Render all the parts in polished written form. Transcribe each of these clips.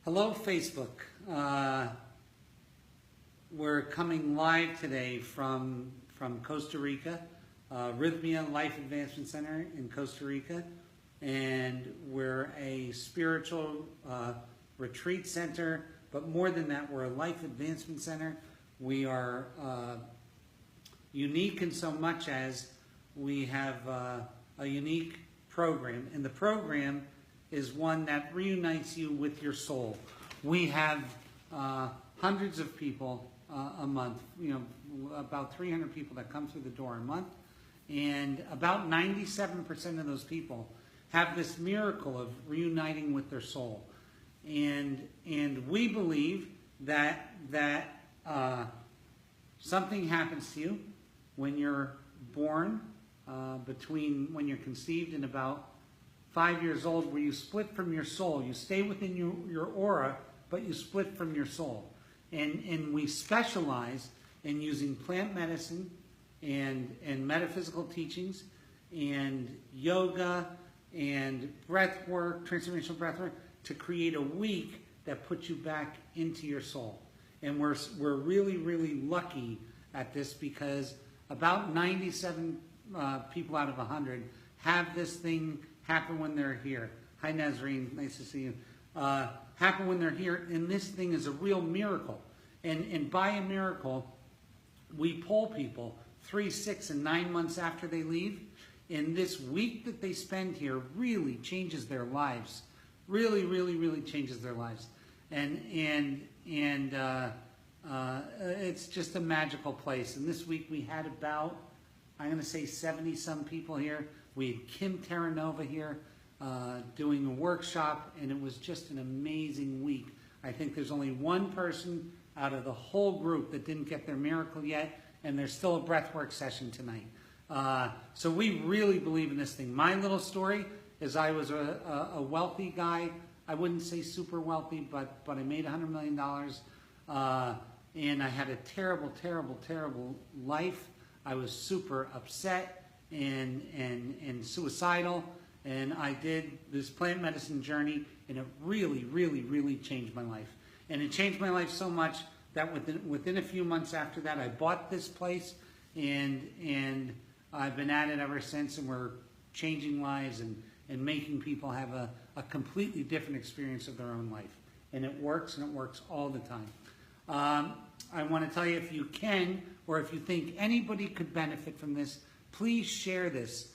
Hello, Facebook. We're coming live today from Costa Rica, Rythmia Life Advancement Center in Costa Rica, and we're a spiritual retreat center, but more than that, we're a life advancement center. We are unique in so much as we have a unique program, and the program is one that reunites you with your soul. We have hundreds of people a month, about 300 people that come through the door a month, and about 97% of those people have this miracle of reuniting with their soul. And we believe that something happens to you when you're born, between when you're conceived and about 5 years old, where you split from your soul. You stay within your aura, but you split from your soul. And we specialize in using plant medicine and metaphysical teachings and yoga and breath work, transformational breath work, to create a week that puts you back into your soul. And we're really, really lucky at this, because about 97 people out of 100 have this thing happen when they're here. Hi, Nazreen, nice to see you. Happen when they're here, and this thing is a real miracle. And by a miracle, we poll people 3, 6, and 9 months after they leave, and this week that they spend here really changes their lives. Really, really, really changes their lives. And it's just a magical place. And this week we had about, I'm going to say 70-some people here. We had Kim Terranova here doing a workshop, and it was just an amazing week. I think there's only one person out of the whole group that didn't get their miracle yet, and there's still a breathwork session tonight. So we really believe in this thing. My little story is I was a wealthy guy. I wouldn't say super wealthy, but I made $100 million, and I had a terrible, terrible, terrible life. I was super upset and suicidal, and I did this plant medicine journey, and it really, really, really changed my life. And it changed my life so much that within a few months after that, I bought this place, and I've been at it ever since, and we're changing lives and making people have a completely different experience of their own life. And it works all the time. I want to tell you, if you can, or if you think anybody could benefit from this, please share this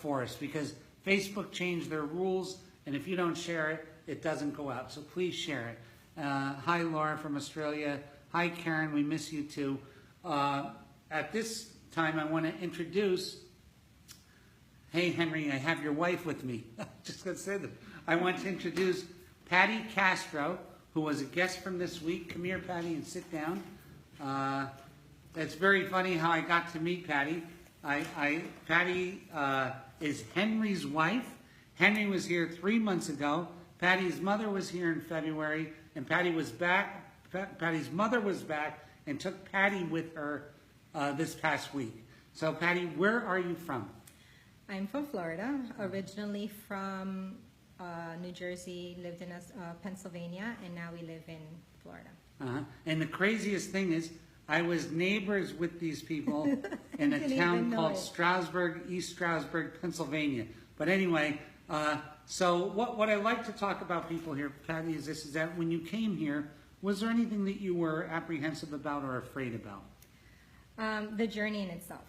for us, because Facebook changed their rules, and if you don't share it, it doesn't go out. So please share it. Hi, Laura from Australia. Hi, Karen. We miss you too. At this time, I want to introduce. Hey, Henry, I have your wife with me. Just going to say that. I want to introduce Patty Castro, who was a guest from this week. Come here, Patty, and sit down. It's very funny how I got to meet Patty. Patty is Henry's wife. Henry was here 3 months ago. Patty's mother was here in February, and Patty's mother was back and took Patty with her this past week. So, Patty, where are you from? I'm from Florida, originally from New Jersey, lived in Pennsylvania, and now we live in Florida. And the craziest thing is, I was neighbors with these people in a town called Stroudsburg, East Stroudsburg, Pennsylvania. But anyway, so what I like to talk about people here, Patty, is this, is that when you came here, was there anything that you were apprehensive about or afraid about? The journey in itself.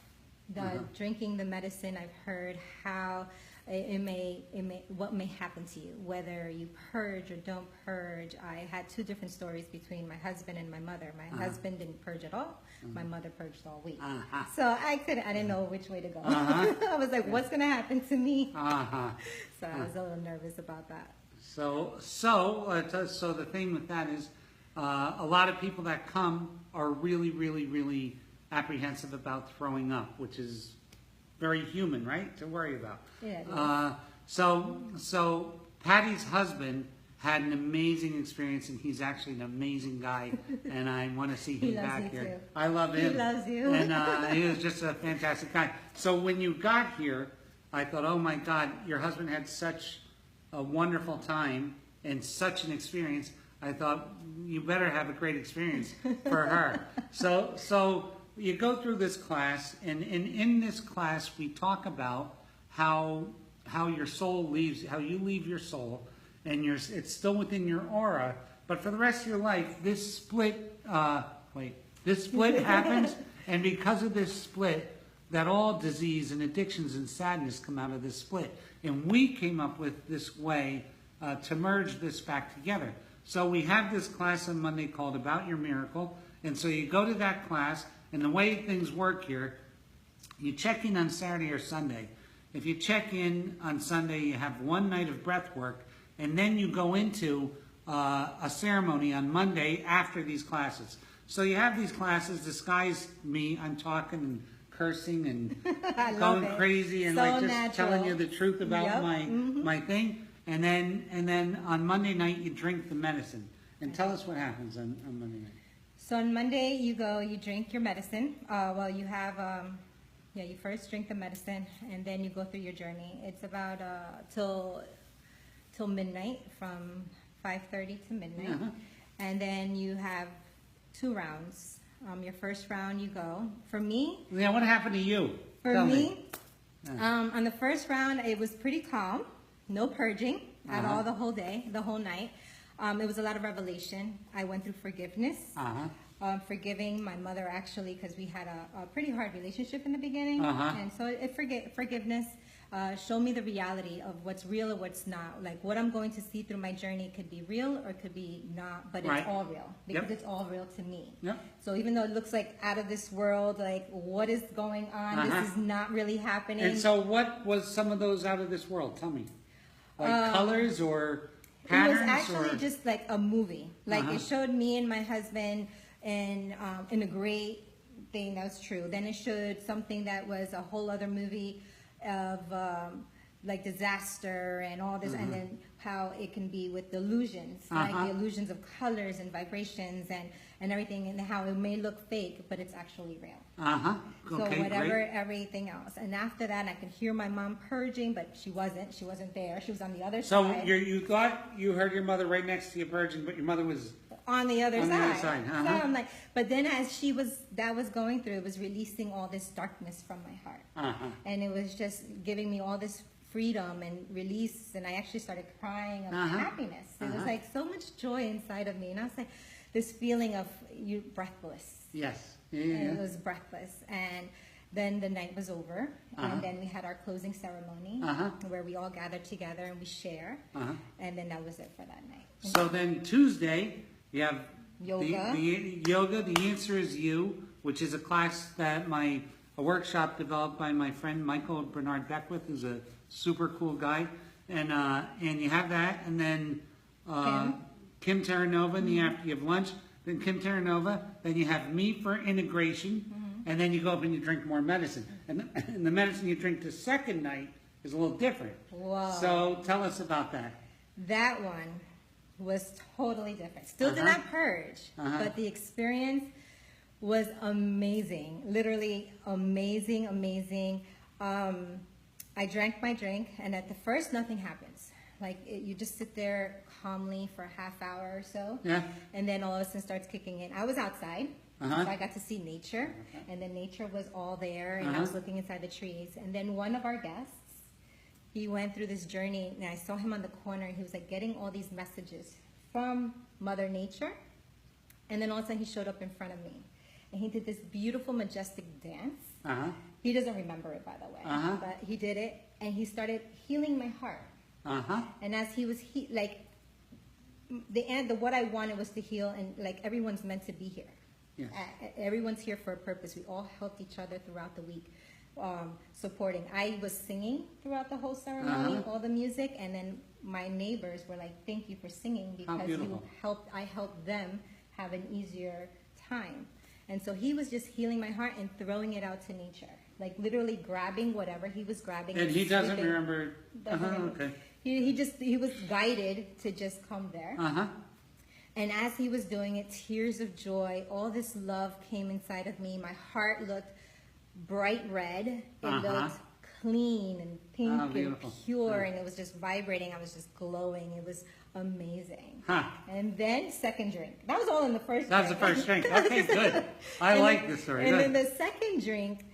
Drinking the medicine, I've heard how what may happen to you, whether you purge or don't purge. I had 2 different stories between my husband and my mother. My husband didn't purge at all. My mother purged all week. So I didn't know which way to go. I was like, what's going to happen to me? So I was a little nervous about that. So the thing with that is, a lot of people that come are really, really, really apprehensive about throwing up, which is very human, right, to worry about. Yeah. So Patty's husband had an amazing experience, and he's actually an amazing guy, and I want to see him back here. Too. I love him. He loves you. And he was just a fantastic guy. So when you got here, I thought, oh my God, your husband had such a wonderful time and such an experience. I thought you better have a great experience for her. So you go through this class, and in this class we talk about how your soul leaves, how you leave your soul, and it's still within your aura, but for the rest of your life, this split happens, and because of this split, that all disease and addictions and sadness come out of this split. And we came up with this way to merge this back together. So we have this class on Monday called About Your Miracle, and so you go to that class, and the way things work here, you check in on Saturday or Sunday. If you check in on Sunday, you have one night of breath work, and then you go into a ceremony on Monday after these classes. So you have these classes, disguise me, I'm talking and cursing and going crazy and so like just natural. telling you the truth about Yep. my thing. And then on Monday night you drink the medicine. And tell us what happens on Monday night. So on Monday you drink your medicine. You have, you first drink the medicine and then you go through your journey. It's about till midnight, from 5:30 to midnight. Uh-huh. And then you have 2 rounds. Your first round you go. For me, Yeah, what happened to you? For Tell me, on the first round, it was pretty calm. No purging at all the whole day, the whole night. It was a lot of revelation. I went through forgiveness. Forgiving my mother, actually, because we had a pretty hard relationship in the beginning. And so forgiveness showed me the reality of what's real or what's not. Like what I'm going to see through my journey could be real or it could be not, but it's all real because it's all real to me. So even though it looks like out of this world, like what is going on, this is not really happening. And so what was some of those out of this world? Tell me. Like colors or patterns? It was actually just like a movie. Like it showed me and my husband in a great thing that was true. Then it showed something that was a whole other movie of like disaster and all this, and then how it can be with delusions, like the illusions of colors and vibrations and everything, and how it may look fake, but it's actually real. So whatever, everything else. And after that, I could hear my mom purging, but she wasn't there. She was on the other side. So you thought you heard your mother right next to you purging, but your mother was on the other side. So I'm like, but then as that was going through, it was releasing all this darkness from my heart. And it was just giving me all this freedom and release, and I actually started crying of happiness. It was like so much joy inside of me, and I was like, this feeling of you breathless. Yes. And it was breathless. And then the night was over, and then we had our closing ceremony where we all gathered together and we share, and then that was it for that night. So then Tuesday, you have yoga. The yoga, The Answer Is You, which is a class that a workshop developed by my friend Michael Bernard Beckwith, who's a super cool guy. And you have that, and then Kim Terranova, and after you have lunch, then Kim Terranova, then you have me for integration, and then you go up and you drink more medicine. And the medicine you drink the second night is a little different. Whoa. So tell us about that. That one was totally different. Still did not purge, but the experience was amazing. Literally amazing, amazing. I drank my drink, and at the first, nothing happens. Like, you just sit there calmly for a half hour or so, and then all of a sudden starts kicking in. I was outside, so I got to see nature, and then nature was all there, and I was looking inside the trees. And then one of our guests, he went through this journey, and I saw him on the corner, and he was like getting all these messages from Mother Nature, and then all of a sudden he showed up in front of me, and he did this beautiful, majestic dance. He doesn't remember it, by the way, but he did it, and he started healing my heart. And as he was what I wanted was to heal, and like everyone's meant to be here. Yes. Everyone's here for a purpose. We all helped each other throughout the week, supporting. I was singing throughout the whole ceremony, all the music, and then my neighbors were like, "Thank you for singing because I helped them have an easier time." And so he was just healing my heart and throwing it out to nature, like literally grabbing whatever he was grabbing. And he doesn't remember. Okay. He was guided to just come there. And as he was doing it, tears of joy, all this love came inside of me. My heart looked bright red. It looked clean and pink and beautiful. pure, and it was just vibrating. I was just glowing. It was amazing. Huh. And then second drink. That was all in the first That was the drink. first drink. Okay, good. I like this story. And Good. then the second drink,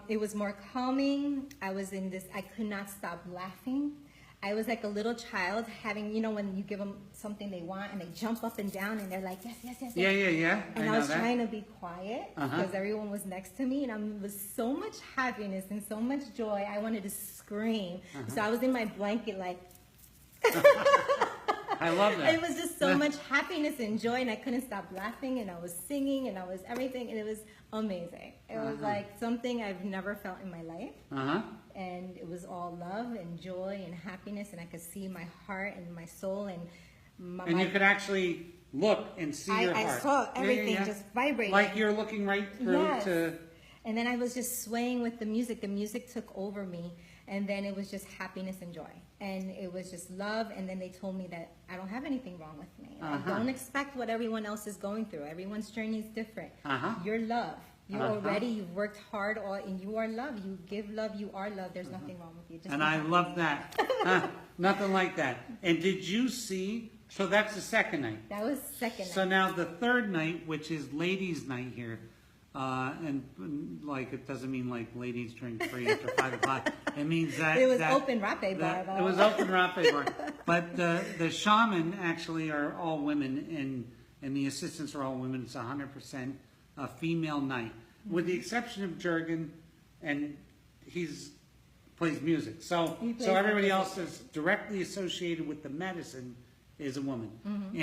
it was more calming. I was in this, I could not stop laughing. I was like a little child having, you know, when you give them something they want and they jump up and down and they're like, yes, yes, yes, Yeah, yes. yeah, yeah. And I I know was that. trying to be quiet because everyone was next to me, and it was so much happiness and so much joy. I wanted to scream. So I was in my blanket like, I love that. it was just so much happiness and joy, and I couldn't stop laughing, and I was singing, and I was everything, and it was amazing. It was like something I've never felt in my life. And it was all love and joy and happiness, and I could see my heart and my soul, and And you could actually look and see your I heart. saw Yeah, yeah, everything yeah. just vibrating. Like you're looking right through Yes. to... And then I was just swaying with the music. The music took over me, and then it was just happiness and joy. And it was just love, and then they told me that I don't have anything wrong with me. I don't expect what everyone else is going through. Everyone's journey is different. You're love. You're already, you've worked hard, and you are love. You give love, you are love. There's nothing wrong with you. Just And be I happy. love that. Nothing like that. And did you see... So that's the second night. That was second So night. now the third night, which is ladies' night here, and like it doesn't mean like ladies drink free after 5 o'clock. It means that It was that- open rape bar, though. It was open rape bar. But the shaman actually are all women, and the assistants are all women. It's 100% a female night, with the exception of Jurgen, and he's plays music. So He plays so everybody music. else is directly associated with the medicine is a woman. Mm-hmm.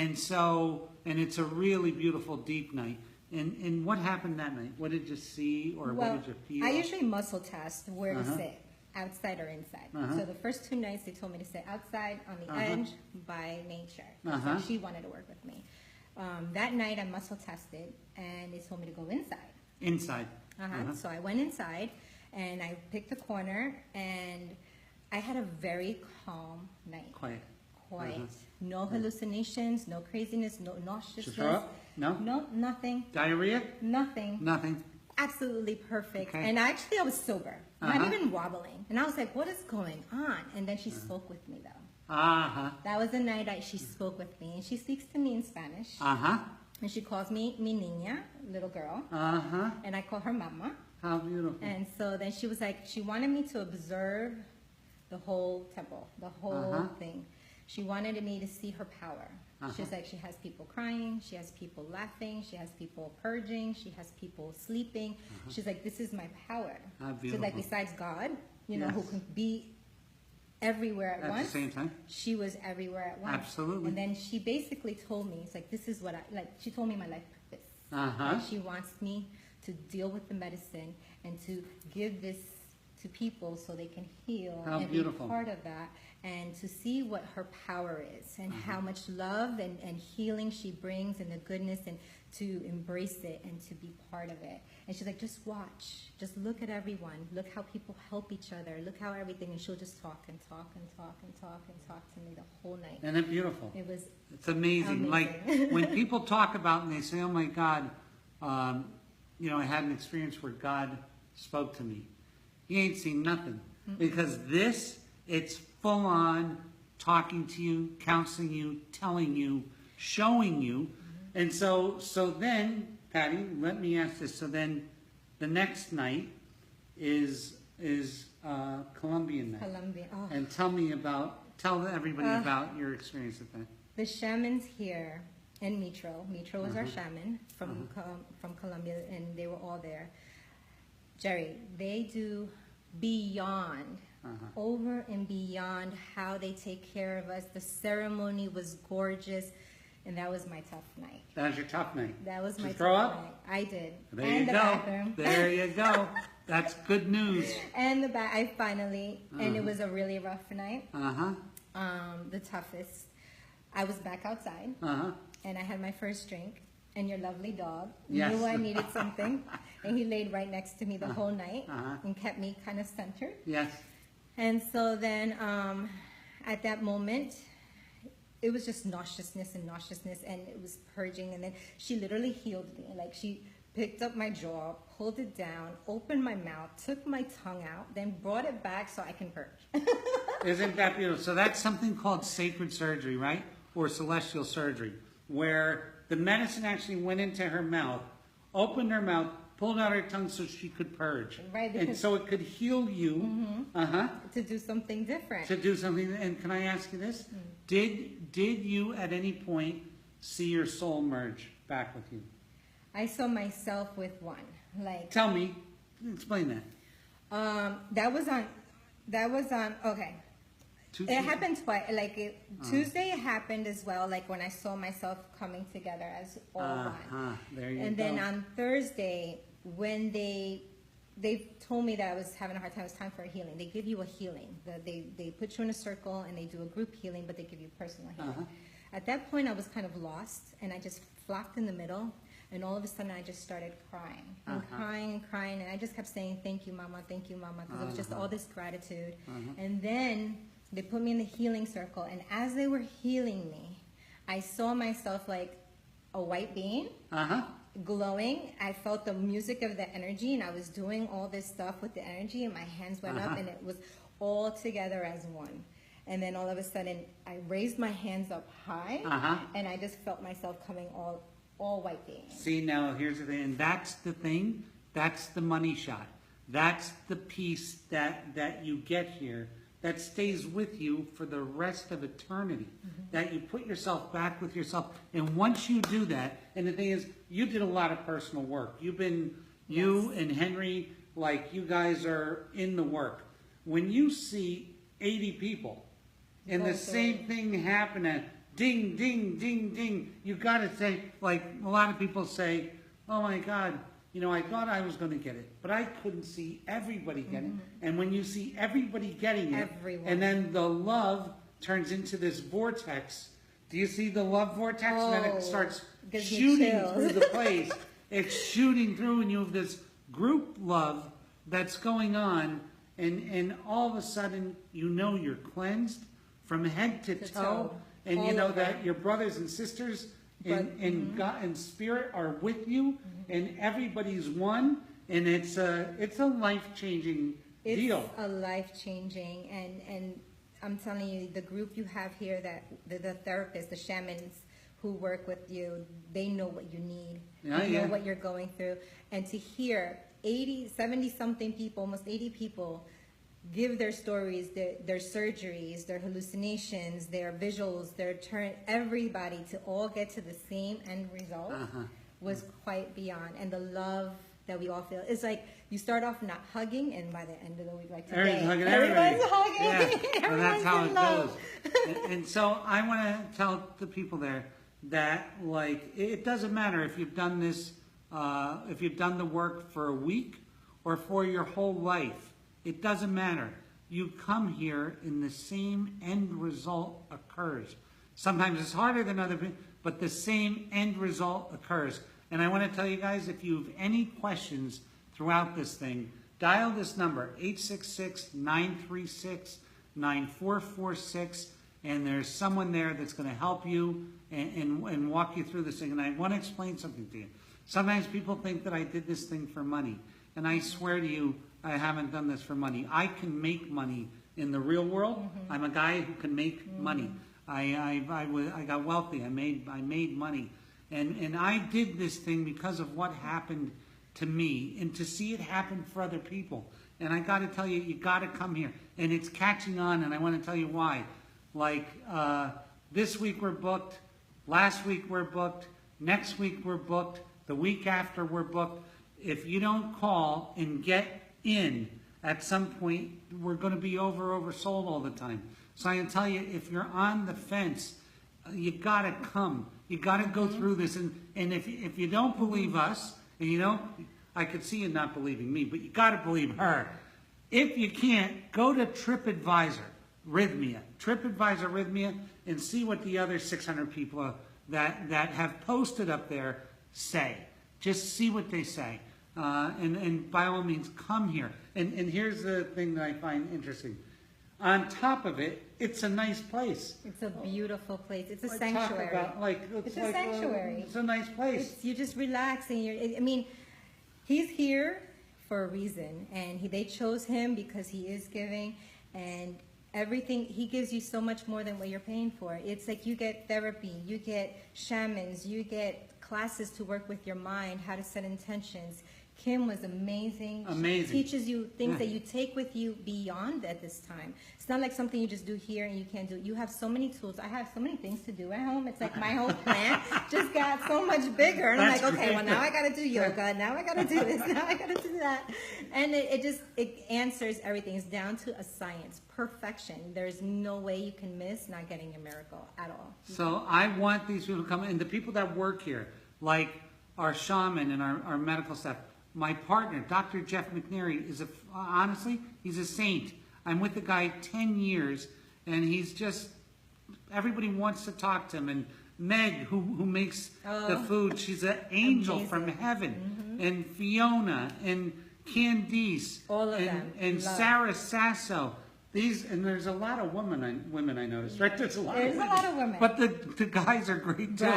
And it's a really beautiful, deep night. And what happened that night? What did you see, or Well, what did you feel? I usually muscle test where to sit, outside or inside. So the first 2 nights they told me to sit outside on the edge by nature. So she wanted to work with me. That night I muscle tested, and they told me to go inside. Inside. So I went inside, and I picked a corner, and I had a very calm night. Quiet. Quiet. No hallucinations, no craziness, no nauseousness. Did you throw up? No? No, nothing. Diarrhea? Nothing. Nothing. Absolutely perfect. Okay. And actually I was sober, not even wobbling. And I was like, what is going on? And then she spoke with me though. That was the night she spoke with me. And she speaks to me in Spanish. And she calls me mi niña, little girl. And I call her mama. How beautiful. And so then she was like, she wanted me to observe the whole temple, the whole thing. She wanted me to see her power. She's like, she has people crying, she has people laughing, she has people purging, she has people sleeping. She's like, this is my power. How She's like, beautiful. besides God, you know, who Yes. can be everywhere at At once. the same time? She was everywhere at once. Absolutely. And then she basically told me, it's like, this is what she told me my life purpose. And she wants me to deal with the medicine and to give this to people so they can heal How and beautiful. be part of that, and to see what her power is and how much love and healing she brings and the goodness, and to embrace it and to be part of it. And she's like, just watch, just look at everyone, look how people help each other, look how everything, and she'll just talk and talk and talk and talk and talk to me the whole night. Isn't it beautiful? It was It's amazing. Like when people talk about and they say, "Oh my God, you know, I had an experience where God spoke to me." You ain't seen nothing, because it's full on talking to you, counseling you, telling you, showing you, and so then, Patty, let me ask this. So then, the next night is Colombian night, Colombia. Oh. and tell everybody about your experience with that. The shamans here in Mitro was our shaman from Colombia, and they were all there. Jerry, they do beyond, over and beyond how they take care of us. The ceremony was gorgeous, and that was my tough night. That was your tough night. That was Did my you tough throw up? night. I did. There and you the go. bathroom. There you go. That's good news. And I finally, and it was a really rough night. The toughest. I was back outside, and I had my first drink, and your lovely dog Yes. knew I needed something, and he laid right next to me the whole night and kept me kind of centered. Yes. And so then at that moment, it was just nauseousness, and it was purging, and then she literally healed me. Like, she picked up my jaw, pulled it down, opened my mouth, took my tongue out, then brought it back so I can purge. Isn't that beautiful? So that's something called sacred surgery, right? Or celestial surgery, where the medicine actually went into her mouth, opened her mouth, pulled out her tongue so she could purge. Right. And so it could heal you. To do something different. To do something. And can I ask you this? Did you at any point see your soul merge back with you? I saw myself with one. Like, Tell me. Explain that. that was on, okay. Tuesday? It happened twice. Like Tuesday it happened as well. Like when I saw myself coming together as all one. There you And go. then on Thursday, when they told me that I was having a hard time, it was time for a healing. They give you a healing. They put you in a circle and they do a group healing, but they give you personal healing. At that point, I was kind of lost, and I just flocked in the middle. And all of a sudden, I just started crying and crying and crying, and I just kept saying, "Thank you, Mama, because it was just all this gratitude." And then they put me in the healing circle, and as they were healing me, I saw myself like a white being, glowing. I felt the music of the energy, and I was doing all this stuff with the energy, and my hands went up, and it was all together as one. And then all of a sudden, I raised my hands up high, and I just felt myself coming all white being. See, now here's the thing, and that's the thing, that's the money shot. That's the piece that you get here that stays with you for the rest of eternity. That you put yourself back with yourself. And once you do that, and the thing is, you did a lot of personal work. You've been, you and Henry, like you guys are in the work. When you see 80 people and the same thing happening, ding, ding, ding, ding, you got to say, like a lot of people say, oh my God, you know, I thought I was going to get it, but I couldn't see everybody get it. And when you see everybody getting it, and then the love turns into this vortex, do you see the love vortex? And then it starts shooting through the place. It's shooting through, and you have this group love that's going on, and all of a sudden, you know you're cleansed from head to toe. And you know that your brothers and sisters in God and spirit are with you, and everybody's one, and it's a life-changing deal. It's a life-changing, and I'm telling you, the group you have here, that the therapists, the shamans who work with you, they know what you need. They know what you're going through. And to hear 80, 70-something people, almost 80 people, give their stories, their surgeries, their hallucinations, their visuals, everybody to all get to the same end result was quite beyond. And the love that we all feel, it's like you start off not hugging, and by the end of the week, like today, everyone's hugging. Yeah, well, that's how it goes. And so I want to tell the people there that, like, it doesn't matter if you've done this, if you've done the work for a week or for your whole life. It doesn't matter. You come here and the same end result occurs. Sometimes it's harder than other people, but the same end result occurs. And I want to tell you guys, if you have any questions throughout this thing, dial this number, 866-936-9446, and there's someone there that's going to help you and walk you through this thing. And I want to explain something to you. Sometimes people think that I did this thing for money, and I swear to you, I haven't done this for money. I can make money in the real world. I'm a guy who can make money. I got wealthy. I made money, and I did this thing because of what happened to me, and to see it happen for other people. And I got to tell you, you got to come here, and it's catching on. And I want to tell you why. Like this week we're booked. Last week we're booked. Next week we're booked. The week after we're booked. If you don't call and get in at some point, we're going to be oversold all the time. So I can tell you, if you're on the fence, you got to come. You got to go through this. And if you don't believe us, and you don't, I could see you not believing me, but you got to believe her. If you can't, go to TripAdvisor, Rythmia, and see what the other 600 people that have posted up there say. Just see what they say. And by all means, come here. And here's the thing that I find interesting. On top of it, it's a nice place. It's a beautiful place. It's a sanctuary. It's a sanctuary. It's a nice place. You just relax, and I mean, He's here for a reason, and they chose him because he is giving, and everything, he gives you so much more than what you're paying for. It's like you get therapy, you get shamans, you get classes to work with your mind, how to set intentions. Kim was amazing. Amazing. She teaches you things that you take with you beyond at this time. It's not like something you just do here and you can't do. You have so many tools. I have so many things to do at home. It's like my whole plan just got so much bigger. And I'm like, okay, well, now I got to do yoga. Now I got to do this. Now I got to do that. And it answers everything. It's down to a science. Perfection. There's no way you can miss not getting a miracle at all. So I want these people to come, and the people that work here, like our shaman and our medical staff. My partner, Dr. Jeff McNary, is honestly, he's a saint. I'm with the guy 10 years, and he's just, everybody wants to talk to him. And Meg, who makes the food, she's an angel from heaven. And Fiona, and Candice, all of them. And Sarah Sasso. And there's a lot of women I noticed, right? There's a lot of women. But the guys are great too.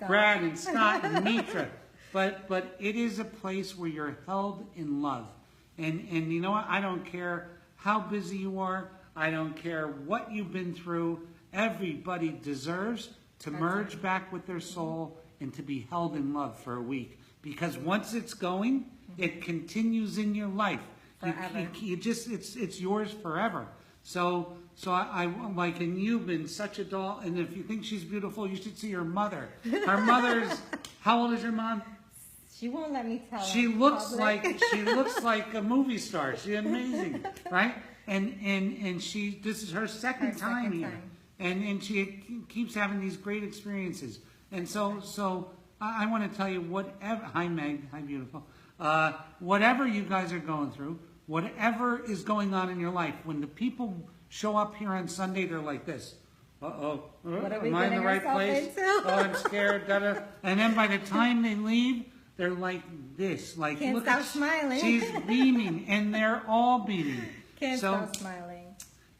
Brad and Scott and Mitra. But it is a place where you're held in love. And you know what? I don't care how busy you are. I don't care what you've been through. Everybody deserves to merge back with their soul and to be held in love for a week. Because once it's going, it continues in your life. Forever. It's yours forever. So I like, and you've been such a doll. And if you think she's beautiful, you should see her mother. Her mother's, how old is your mom? She won't let me tell. She looks like a movie star. She's amazing, right? And this is her second time here, and she keeps having these great experiences. And so I want to tell you, whatever. Hi Meg, hi beautiful. Whatever you guys are going through, whatever is going on in your life, when the people show up here on Sunday, they're like this. Am I in the right place? Oh, I'm scared. And then by the time they leave, they're like this, like can't look stop smiling. She's beaming, and they're all beaming. Can't stop smiling.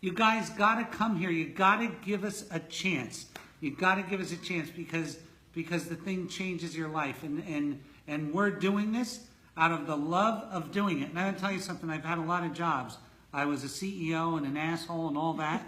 You guys got to come here. You got to give us a chance. You got to give us a chance because the thing changes your life, and we're doing this out of the love of doing it. And I'm gonna tell you something. I've had a lot of jobs. I was a CEO and an asshole and all that,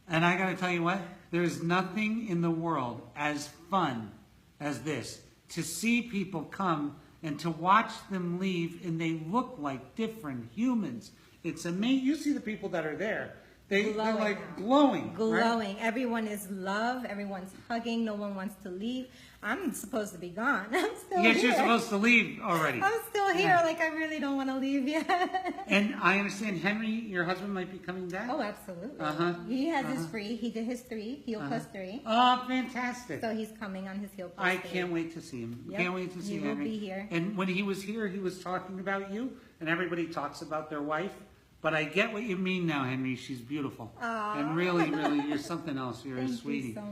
and I got to tell you what. There's nothing in the world as fun as this. To see people come and to watch them leave and they look like different humans. It's amazing. You see the people that are there. They're like glowing. Glowing. Right? Everyone is love. Everyone's hugging. No one wants to leave. I'm supposed to be gone. I'm still here. Yes, you're supposed to leave already. I'm still here. Like, I really don't want to leave yet. And I understand Henry, your husband, might be coming back? Oh, absolutely. He has his free. He did his 3, heel plus 3. Oh, fantastic. So he's coming on his heel plus 3. I can't wait to see him. Yep. Can't wait to see Henry. He will be here. And when he was here, he was talking about you, and everybody talks about their wife. But I get what you mean now, Henry. She's beautiful. Aww. And really, you're something else. You're a sweetie. Thank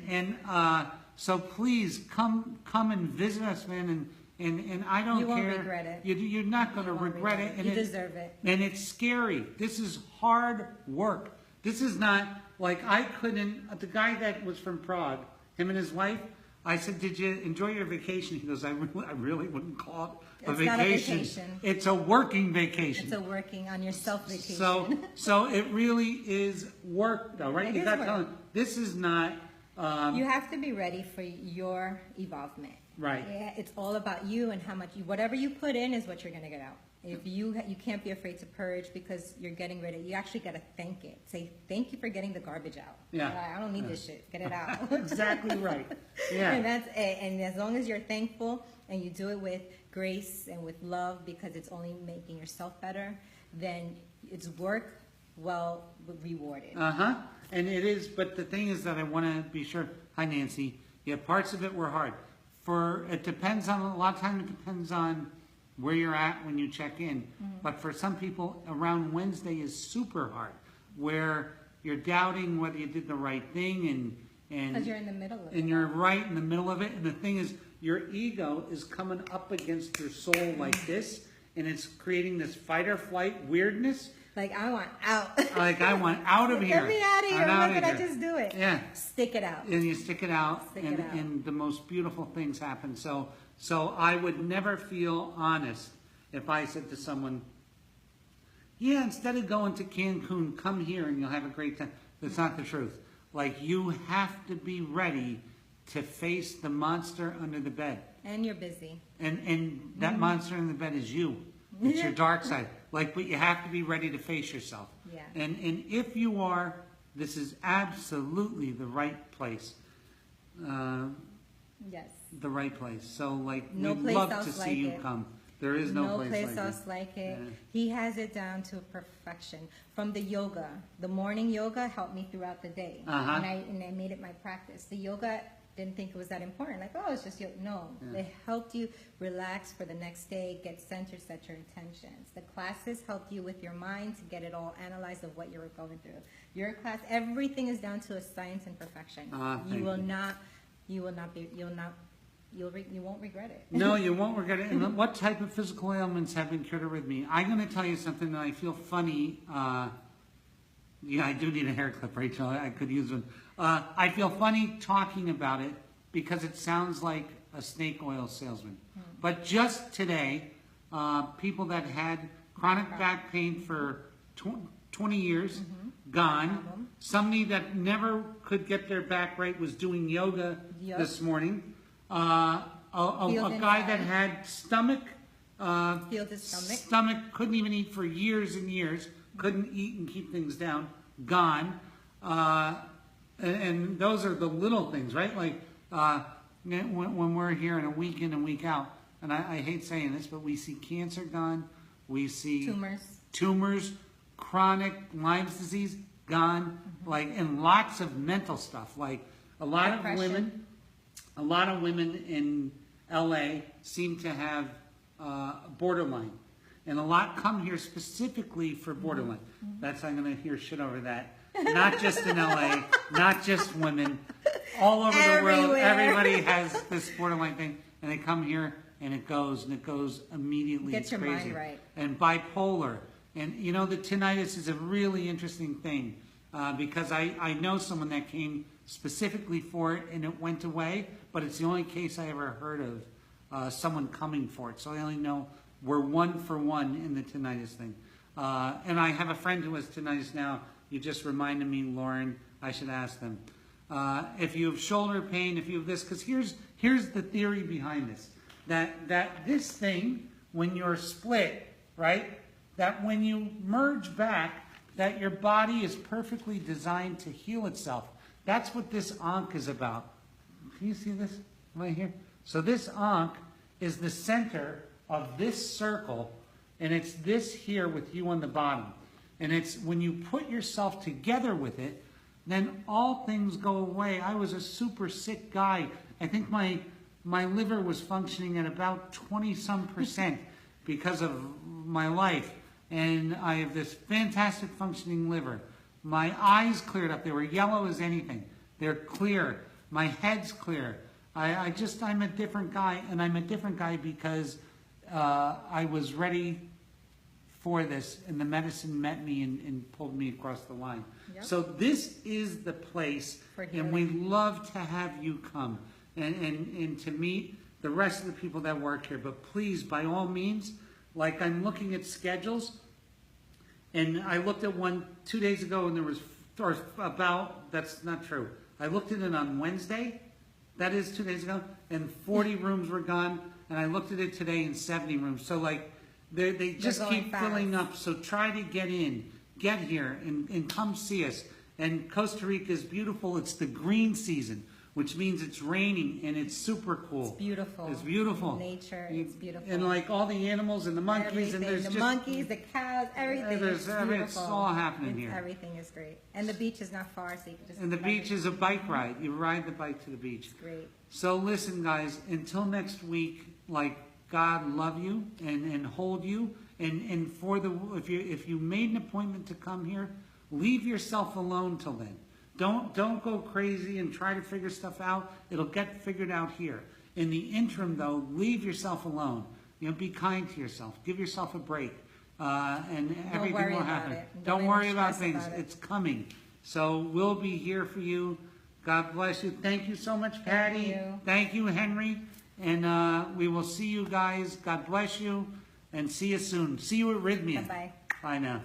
you so much. So please come and visit us, man. And I don't care. You won't regret it. You're not going to regret it. And you deserve it. And it's scary. This is hard work. This is not like I couldn't. The guy that was from Prague, him and his wife. I said, "Did you enjoy your vacation?" He goes, "I really wouldn't call it a vacation. Not a vacation. It's a working vacation. It's a working on yourself vacation." So it really is work, though, right? You got to tell them this is not. You have to be ready for your evolvement. Right. Yeah, it's all about you and how much whatever you put in is what you're going to get out. If you can't be afraid to purge because you're getting rid of it. You actually got to thank it. Say, thank you for getting the garbage out. Yeah. I don't need this shit. Get it out. Exactly right. Yeah. And that's it. And as long as you're thankful and you do it with grace and with love because it's only making yourself better, then it's work well rewarded. And it is, but the thing is that I want to be sure. Hi, Nancy. Yeah, parts of it were hard. It depends on, a lot of times it depends on where you're at when you check in. But for some people, around Wednesday is super hard, where you're doubting whether you did the right thing, and because you're in the middle of it. And you're right in the middle of it. And the thing is, your ego is coming up against your soul like this, and it's creating this fight or flight weirdness. Like, I want out. Like, I want out of here. Get me out of here. Why did I just do it? Yeah. Stick it out. And you stick it out, and the most beautiful things happen. So I would never feel honest if I said to someone, yeah, instead of going to Cancun, come here and you'll have a great time. That's not the truth. Like, you have to be ready to face the monster under the bed. And you're busy. And that monster in the bed is you. It's your dark side. Like, but you have to be ready to face yourself. Yeah. And if you are, this is absolutely the right place. Yes. The right place. So, like, No we'd place love else to see like you it. come. There is no place else like it. Yeah. He has it down to perfection. From the yoga, the morning yoga helped me throughout the day, Uh-huh. and I made it my practice. The yoga, didn't think it was that important. Like, oh, it's just yoga. No, Yeah. it helped you relax for the next day, get centered, set your intentions. The classes helped you with your mind to get it all analyzed of what you were going through. Your class, everything is down to a science and perfection. You won't regret it. No, you won't regret it. And what type of physical ailments have been cured with me? I'm going to tell you something that I feel funny. Yeah, I do need a hair clip, Rachel. I could use one. I feel funny talking about it because it sounds like a snake oil salesman. But just today, people that had chronic back pain for 20 years, gone. Somebody that never could get their back right was doing yoga this morning. A guy that had stomach, Healed his stomach. stomach, couldn't even eat for years and years, couldn't eat and keep things down, gone. And those are the little things, right? Like when we're here in a week in and week out, and I hate saying this, but we see cancer gone, we see tumors, chronic Lyme's disease gone, like, and lots of mental stuff. Like a lot of women in LA seem to have borderline, and a lot come here specifically for borderline. That's, I'm going to hear shit over that. Not just in LA, not just women, all over the world. Everybody has this borderline thing, and they come here, and it goes immediately. Get your mind right. And bipolar, and you know, the tinnitus is a really interesting thing because I know someone that came specifically for it, and it went away. But it's the only case I ever heard of someone coming for it. So I only know we're 1 for 1 in the tinnitus thing. And I have a friend who has tinnitus now. You just reminded me, Lauren, I should ask them. If you have shoulder pain, if you have this, because here's the theory behind this. That this thing, when you're split, right, that when you merge back, that your body is perfectly designed to heal itself. That's what this ankh is about. Can you see this right here? So this ankh is the center of this circle, and it's this here with you on the bottom. And it's when you put yourself together with it, then all things go away. I was a super sick guy. I think my liver was functioning at about 20-some% because of my life. And I have this fantastic functioning liver. My eyes cleared up. They were yellow as anything. They're clear. My head's clear. I'm a different guy, and I'm a different guy because I was ready for this, and the medicine met me and pulled me across the line. Yep. So this is the place, and we love to have you come and to meet the rest of the people that work here. But please, by all means, like, I'm looking at schedules, and I looked at one 2 days ago, and there was, or about, that's not true. I looked at it on Wednesday, that is 2 days ago, and 40 rooms were gone, and I looked at it today and 70 rooms. So, like, they just keep filling up. So try to get here, and come see us. And Costa Rica is beautiful. It's the green season, which means it's raining, and it's super cool. It's beautiful. It's beautiful. Nature, it's beautiful. And like all the animals and the monkeys, and there's the monkeys, the cows, everything. It's all happening here. Everything is great. And the beach is not far, so you can just... And the beach is a bike ride. You ride the bike to the beach. It's great. So listen, guys, until next week, like, God love you and hold you. And for if you made an appointment to come here, leave yourself alone till then. Don't go crazy and try to figure stuff out. It'll get figured out here. In the interim, though, leave yourself alone. You know, be kind to yourself. Give yourself a break, and everything will happen. Don't worry about things. It's coming. So we'll be here for you. God bless you. Thank you so much, Patty. Thank you. Thank you, Henry. And we will see you guys. God bless you. And see you soon. See you at Rythmia. Bye-bye. Bye now.